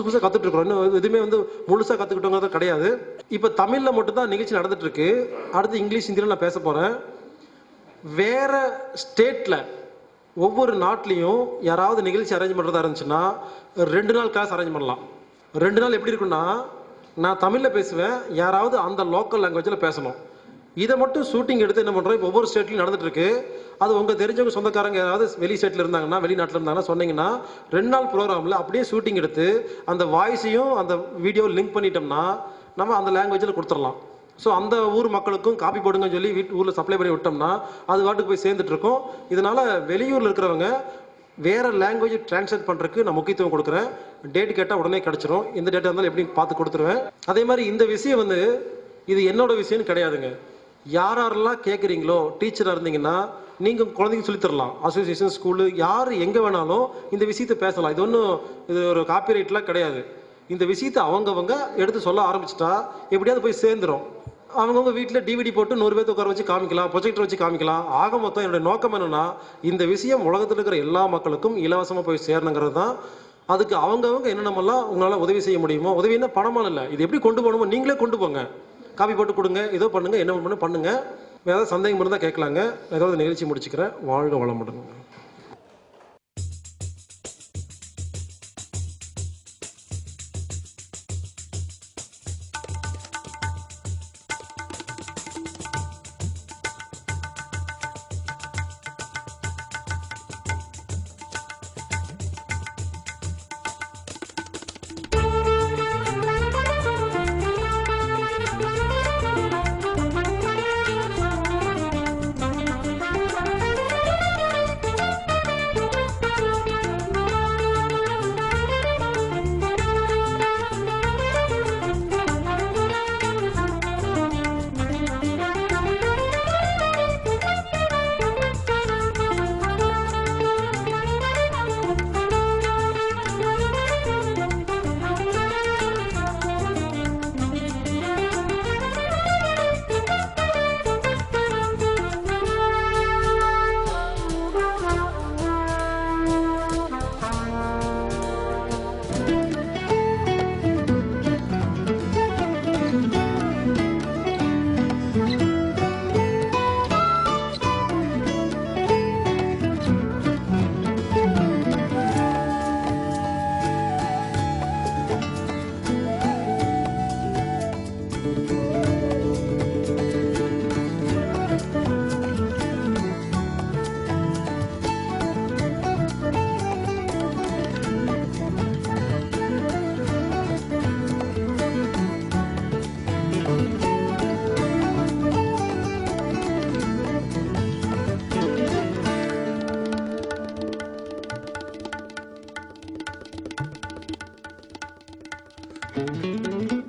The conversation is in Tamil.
புதுசாக கற்றுட்டு இருக்கிறோம். இன்னும் எதுவுமே முழுசாக கற்றுக்கிட்டோங்கிறது கிடையாது. இப்போ தமிழில் மட்டும்தான் நிகழ்ச்சி நடந்துட்டு இருக்கு. அடுத்து இங்கிலீஷ், ஹிந்தியில் நான் பேச போகிறேன். வேற ஸ்டேட்டில் ஒவ்வொரு நாட்டிலையும் யாராவது நிகழ்ச்சி அரேஞ்ச் பண்ணுறதா இருந்துச்சுன்னா 2 நாள் கிளாஸ் அரேஞ்ச் பண்ணலாம். 2 நாள் எப்படி இருக்குன்னா, நான் தமிழில் பேசுவேன், யாராவது அந்த லோக்கல் லாங்குவேஜில் பேசணும். இதை மட்டும் ஷூட்டிங் எடுத்து என்ன பண்ணுறோம், இப்போ ஒவ்வொரு ஸ்டேட்லையும் நடந்துட்டு இருக்கு. அது உங்கள் தெரிஞ்சவங்க சொந்தக்காரங்க யாராவது வெளி ஸ்டேட்டில் இருந்தாங்கன்னா, வெளிநாட்டில் இருந்தாங்கன்னா சொன்னீங்கன்னா 2 நாள் ப்ரோக்ராமில் அப்படியே ஷூட்டிங் எடுத்து அந்த வாய்ஸையும் அந்த வீடியோ லிங்க் பண்ணிட்டோம்னா நம்ம அந்த லாங்குவேஜில் கொடுத்துடலாம். ஸோ அந்த ஊர் மக்களுக்கும் காப்பி போடுங்கன்னு சொல்லி ஊரில் சப்ளை பண்ணி விட்டோம்னா அது வாட்டுக்கு போய் சேர்ந்துட்டு இருக்கோம். இதனால் வெளியூரில் இருக்கிறவங்க வேறு லாங்குவேஜ் டிரான்ஸ்லேட் பண்ணுறதுக்கு நான் முக்கியத்துவம் கொடுக்குறேன். டேட் கேட்டால் உடனே கிடச்சிரும். எந்த டேட்டாக இருந்தாலும் எப்படி பார்த்து கொடுத்துருவேன். அதே மாதிரி இந்த விஷயம் இது என்னோட விஷயம்னு கிடையாதுங்க. யாரெல்லாம் கேட்குறீங்களோ, டீச்சராக இருந்தீங்கன்னா நீங்கள் குழந்தைங்க சொல்லித்தரலாம். அசோசியேஷன், ஸ்கூலு, யார் எங்கே வேணாலும் இந்த விஷயத்தை பேசலாம். இது ஒரு காப்பிரைட்லாம் கிடையாது. இந்த விஷயத்தை அவங்கவங்க எடுத்து சொல்ல ஆரம்பிச்சிட்டா எப்படியாவது போய் சேர்ந்துடும். அவங்கவுங்க வீட்டில் டிவிடி போட்டு 100 பேர்த்து உட்கார வச்சு காமிக்கலாம், ப்ரொஜெக்டர் வச்சு காமிக்கலாம். ஆக மொத்தம் என்னுடைய நோக்கம் என்னென்னா, இந்த விஷயம் உலகத்தில் இருக்கிற எல்லா மக்களுக்கும் இலவசமாக போய் சேரணுங்கிறது தான். அதுக்கு அவங்கவுங்க என்னென்னமெல்லாம் உங்களால் உதவி செய்ய முடியுமோ, உதவின்னா பணமாக இல்லை, இது எப்படி கொண்டு போகணுமோ நீங்களே கொண்டு போங்க. காப்பி போட்டு கொடுங்க, ஏதோ பண்ணுங்கள், என்ன பண்ணுங்க. ஏதாவது சந்தேகம் இருந்தால் கேட்கலாங்க. ஏதாவது நிகழ்ச்சி முடிச்சுக்கிறேன். வாழ்க வளமுடன். Thank you.